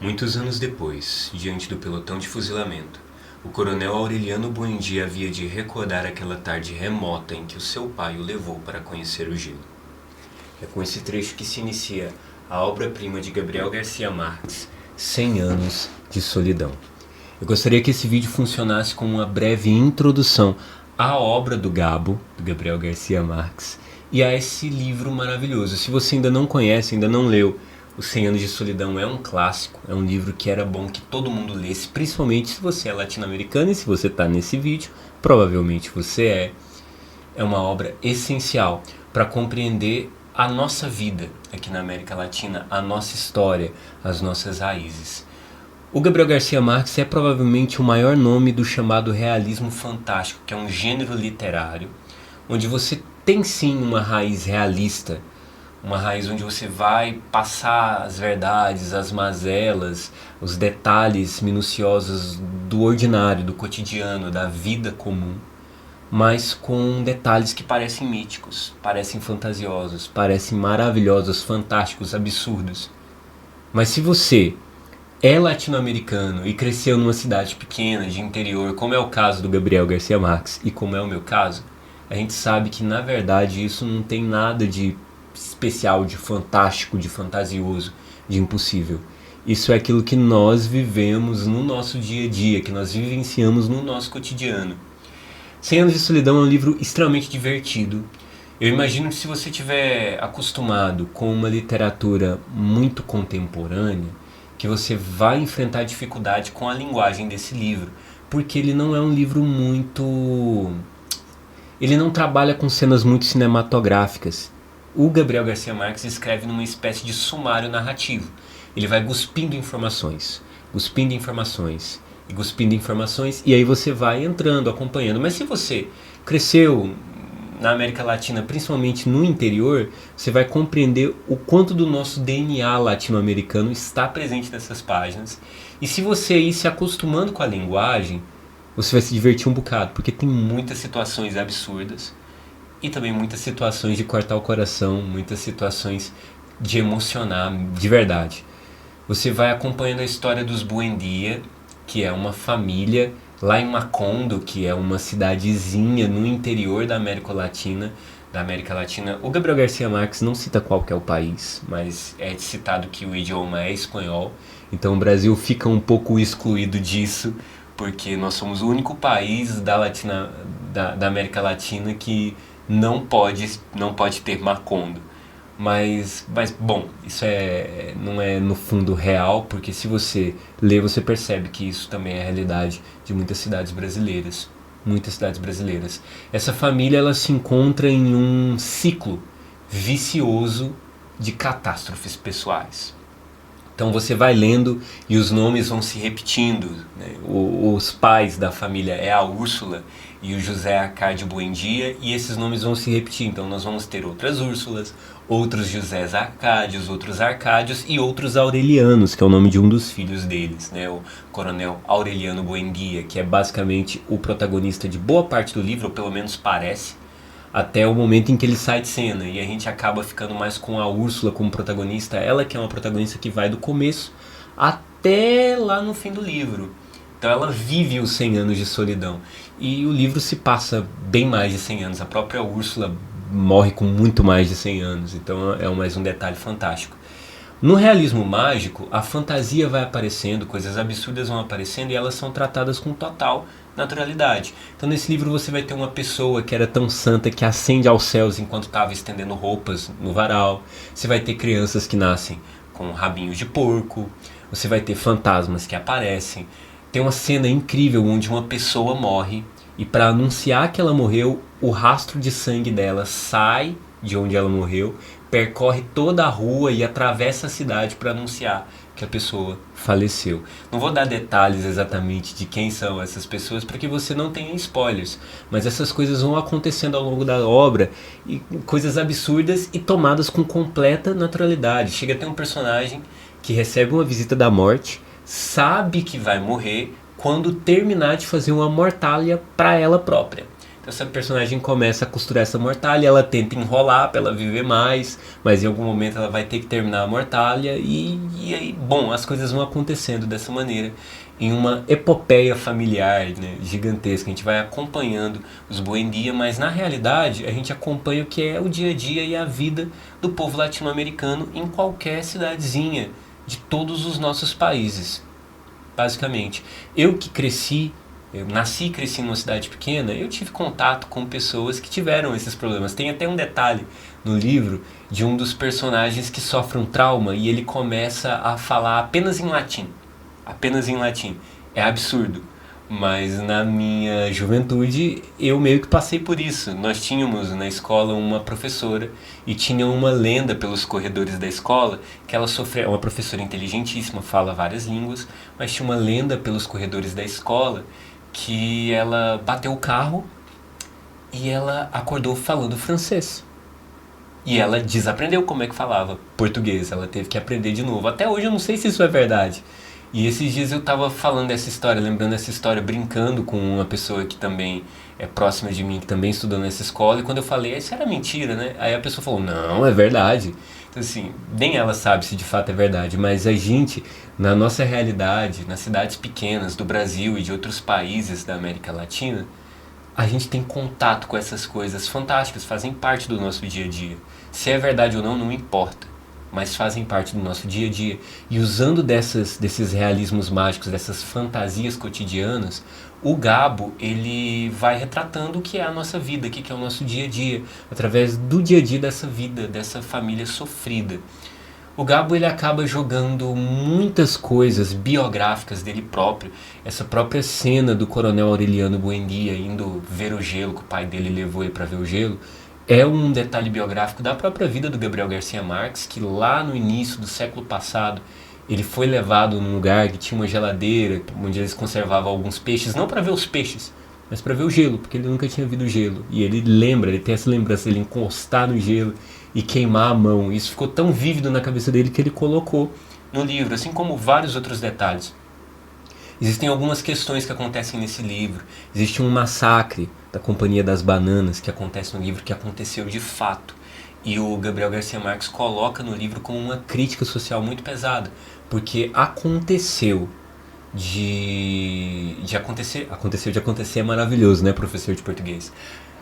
Muitos anos depois, diante do pelotão de fuzilamento, o coronel Aureliano Buendia havia de recordar aquela tarde remota em que o seu pai o levou para conhecer o gelo. É com esse trecho que se inicia a obra-prima de Gabriel Garcia Marques, 100 anos de solidão. Eu gostaria que esse vídeo funcionasse como uma breve introdução à obra do Gabo, do Gabriel Garcia Marques, e a esse livro maravilhoso. Se você ainda não conhece, ainda não leu, Os 100 Anos de Solidão é um clássico, é um livro que era bom que todo mundo lesse, principalmente se você é latino-americano, e se você está nesse vídeo, provavelmente você é. É uma obra essencial para compreender a nossa vida aqui na América Latina, a nossa história, as nossas raízes. O Gabriel Garcia Marques é provavelmente o maior nome do chamado realismo fantástico, que é um gênero literário, onde você tem sim uma raiz realista, uma raiz onde você vai passar as verdades, as mazelas, os detalhes minuciosos do ordinário, do cotidiano, da vida comum, mas com detalhes que parecem míticos, parecem fantasiosos, parecem maravilhosos, fantásticos, absurdos. Mas se você é latino-americano e cresceu numa cidade pequena, de interior, como é o caso do Gabriel Garcia Marques e como é o meu caso, a gente sabe que na verdade isso não tem nada de especial, de fantástico, de fantasioso, de impossível. Isso é aquilo que nós vivemos no nosso dia a dia, que nós vivenciamos no nosso cotidiano. 100 Anos de Solidão é um livro extremamente divertido. Eu imagino que se você estiver acostumado com uma literatura muito contemporânea, que você vai enfrentar dificuldade com a linguagem desse livro, porque ele não é um livro muito... Ele não trabalha com cenas muito cinematográficas. O Gabriel Garcia Marques escreve numa espécie de sumário narrativo. Ele vai cuspindo informações, cuspindo informações e cuspindo informações, e aí você vai entrando, acompanhando. Mas se você cresceu na América Latina, principalmente no interior, você vai compreender o quanto do nosso DNA latino-americano está presente nessas páginas. E se você ir se acostumando com a linguagem, você vai se divertir um bocado, porque tem muitas situações absurdas e também muitas situações de cortar o coração, muitas situações de emocionar de verdade. Você vai acompanhando a história dos Buendia, que é uma família lá em Macondo, que é uma cidadezinha no interior da América Latina. O Gabriel Garcia Marques não cita qual que é o país, mas é citado que o idioma é espanhol. Então o Brasil fica um pouco excluído disso, porque nós somos o único país da América Latina que não pode ter Macondo. Mas bom, isso não é no fundo real, porque se você lê, você percebe que isso também é a realidade de muitas cidades brasileiras. Muitas cidades brasileiras. Essa família ela se encontra em um ciclo vicioso de catástrofes pessoais. Então você vai lendo e os nomes vão se repetindo, né? Os pais da família é a Úrsula e o José Arcádio Buendia, e esses nomes vão se repetir. Então nós vamos ter outras Úrsulas, outros Josés Arcádios, outros Arcádios e outros Aurelianos, que é o nome de um dos filhos deles, né? O coronel Aureliano Buendia, que é basicamente o protagonista de boa parte do livro, ou pelo menos parece, até o momento em que ele sai de cena, e a gente acaba ficando mais com a Úrsula como protagonista, ela que é uma protagonista que vai do começo até lá no fim do livro. Então ela vive os 100 anos de solidão, e o livro se passa bem mais de 100 anos, a própria Úrsula morre com muito mais de 100 anos, então é mais um detalhe fantástico. No realismo mágico, a fantasia vai aparecendo, coisas absurdas vão aparecendo e elas são tratadas com total naturalidade. Então nesse livro você vai ter uma pessoa que era tão santa que ascende aos céus enquanto estava estendendo roupas no varal. Você vai ter crianças que nascem com rabinhos de porco. Você vai ter fantasmas que aparecem. Tem uma cena incrível onde uma pessoa morre e para anunciar que ela morreu, o rastro de sangue dela sai de onde ela morreu, percorre toda a rua e atravessa a cidade para anunciar que a pessoa faleceu. Não vou dar detalhes exatamente de quem são essas pessoas para que você não tenha spoilers, mas essas coisas vão acontecendo ao longo da obra, e coisas absurdas e tomadas com completa naturalidade. Chega a ter um personagem que recebe uma visita da morte, sabe que vai morrer quando terminar de fazer uma mortalha para ela própria. essa personagem começa a costurar essa mortalha, ela tenta enrolar para ela viver mais, mas em algum momento ela vai ter que terminar a mortalha e aí, bom, as coisas vão acontecendo dessa maneira, em uma epopeia familiar, né, gigantesca. A gente vai acompanhando os Buendia, mas na realidade a gente acompanha o que é o dia a dia e a vida do povo latino-americano em qualquer cidadezinha de todos os nossos países, basicamente. Eu nasci e cresci numa cidade pequena, eu tive contato com pessoas que tiveram esses problemas. Tem até um detalhe no livro de um dos personagens que sofre um trauma e ele começa a falar apenas em latim. Apenas em latim. É absurdo. Mas na minha juventude eu meio que passei por isso. Nós tínhamos na escola uma professora e tinha uma lenda pelos corredores da escola que ela sofreu. É uma professora inteligentíssima, fala várias línguas, mas tinha uma lenda pelos corredores da escola que ela bateu o carro e ela acordou falando francês. E ela desaprendeu como é que falava português, ela teve que aprender de novo. Até hoje eu não sei se isso é verdade. E esses dias eu tava falando dessa história, lembrando dessa história, brincando com uma pessoa que também é próxima de mim, que também estudou nessa escola, e quando eu falei, isso era mentira, né? Aí a pessoa falou, não, é verdade. Então assim, nem ela sabe se de fato é verdade, mas a gente, na nossa realidade, nas cidades pequenas do Brasil e de outros países da América Latina, a gente tem contato com essas coisas fantásticas, fazem parte do nosso dia a dia. Se é verdade ou não, não importa, mas fazem parte do nosso dia a dia. E usando desses realismos mágicos, dessas fantasias cotidianas, o Gabo, ele vai retratando o que é a nossa vida, o que é o nosso dia a dia, através do dia a dia dessa vida, dessa família sofrida. O Gabo, ele acaba jogando muitas coisas biográficas dele próprio. Essa própria cena do Coronel Aureliano Buendia indo ver o gelo, que o pai dele levou ele para ver o gelo, é um detalhe biográfico da própria vida do Gabriel Garcia Marques, que lá no início do século passado ele foi levado num lugar que tinha uma geladeira, onde eles conservavam alguns peixes, não para ver os peixes, mas para ver o gelo, porque ele nunca tinha visto o gelo. E ele lembra, ele tem essa lembrança de ele encostar no gelo e queimar a mão. Isso ficou tão vívido na cabeça dele que ele colocou no livro, assim como vários outros detalhes. Existem algumas questões que acontecem nesse livro. Existe um massacre da Companhia das Bananas que acontece no livro, que aconteceu de fato. E o Gabriel Garcia Marques coloca no livro como uma crítica social muito pesada, porque aconteceu de acontecer é maravilhoso, né, professor de português?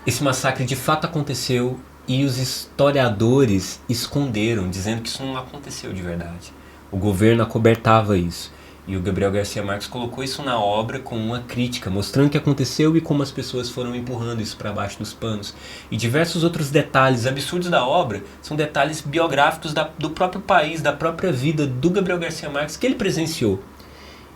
Esse massacre de fato aconteceu e os historiadores esconderam, dizendo que isso não aconteceu de verdade. O governo acobertava isso. E o Gabriel Garcia Marques colocou isso na obra com uma crítica, mostrando o que aconteceu e como as pessoas foram empurrando isso para baixo dos panos. E diversos outros detalhes absurdos da obra são detalhes biográficos do próprio país, da própria vida do Gabriel Garcia Marques que ele presenciou.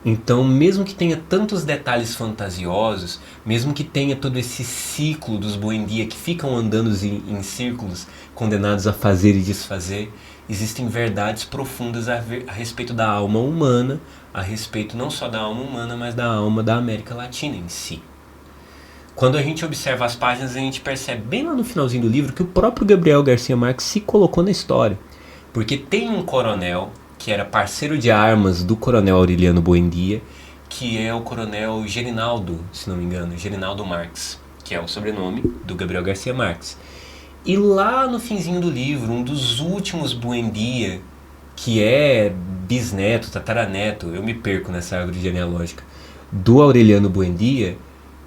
Então, mesmo que tenha tantos detalhes fantasiosos, mesmo que tenha todo esse ciclo dos Buendia que ficam andando em círculos, condenados a fazer e desfazer, existem verdades profundas a respeito da alma humana, a respeito não só da alma humana, mas da alma da América Latina em si. Quando a gente observa as páginas, a gente percebe bem lá no finalzinho do livro que o próprio Gabriel Garcia Marques se colocou na história. Porque tem um coronel que era parceiro de armas do Coronel Aureliano Buendia, que é o Coronel Gerinaldo, se não me engano, Gerinaldo Marques, que é o sobrenome do Gabriel Garcia Marques. E lá no finzinho do livro, um dos últimos Buendia, que é bisneto, tataraneto, eu me perco nessa árvore genealógica, do Aureliano Buendia,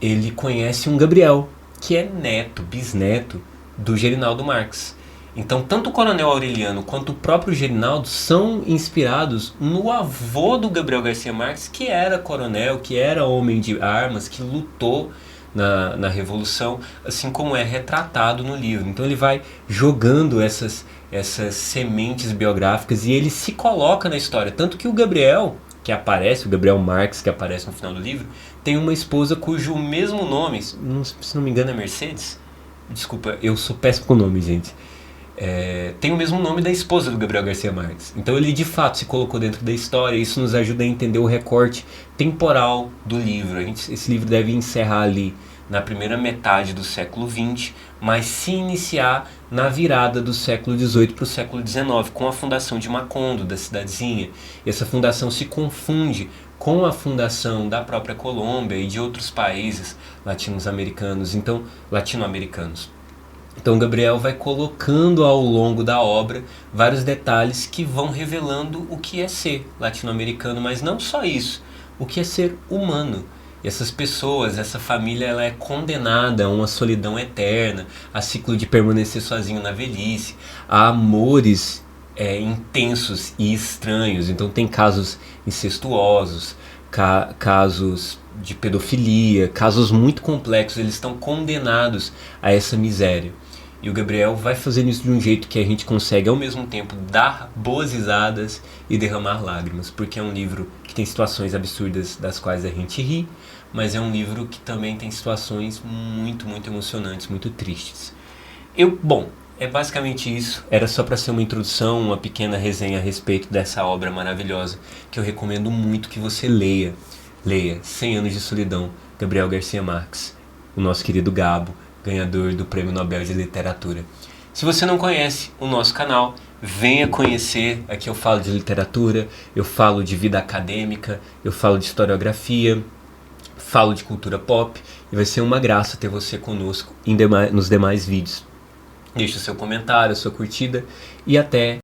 ele conhece um Gabriel, que é neto, bisneto do Gerinaldo Marques. Então, tanto o Coronel Aureliano quanto o próprio Gerinaldo são inspirados no avô do Gabriel Garcia Marques, que era coronel, que era homem de armas, que lutou na Revolução, assim como é retratado no livro. Então ele vai jogando essas sementes biográficas e ele se coloca na história. Tanto que o Gabriel, o Gabriel Marques, que aparece no final do livro, tem uma esposa cujo mesmo nome, se não me engano é Mercedes. Desculpa, eu sou péssimo com nome, gente. Tem o mesmo nome da esposa do Gabriel Garcia Marques. Então ele de fato se colocou dentro da história. Isso nos ajuda a entender o recorte temporal do livro. Esse livro deve encerrar ali na primeira metade do século XX, mas se iniciar na virada do século XVIII para o século XIX, com a fundação de Macondo, da cidadezinha. E essa fundação se confunde com a fundação da própria Colômbia e de outros países latino-americanos. Então Gabriel vai colocando ao longo da obra vários detalhes que vão revelando o que é ser latino-americano, mas não só isso, o que é ser humano. E essas pessoas, essa família, ela é condenada a uma solidão eterna, a ciclo de permanecer sozinho na velhice, a amores intensos e estranhos. Então tem casos incestuosos, casos de pedofilia, casos muito complexos. Eles estão condenados a essa miséria. E o Gabriel vai fazendo isso de um jeito que a gente consegue ao mesmo tempo dar boas risadas e derramar lágrimas, porque é um livro que tem situações absurdas das quais a gente ri, mas é um livro que também tem situações muito, muito emocionantes, muito tristes. Bom, é basicamente isso. Era só para ser uma introdução, uma pequena resenha a respeito dessa obra maravilhosa que eu recomendo muito que você leia. Leia 100 Anos de Solidão, Gabriel Garcia Marques, o nosso querido Gabo, ganhador do Prêmio Nobel de Literatura. Se você não conhece o nosso canal, venha conhecer. Aqui eu falo de literatura, eu falo de vida acadêmica, eu falo de historiografia, falo de cultura pop, e vai ser uma graça ter você conosco nos demais vídeos. Deixe o seu comentário, a sua curtida e até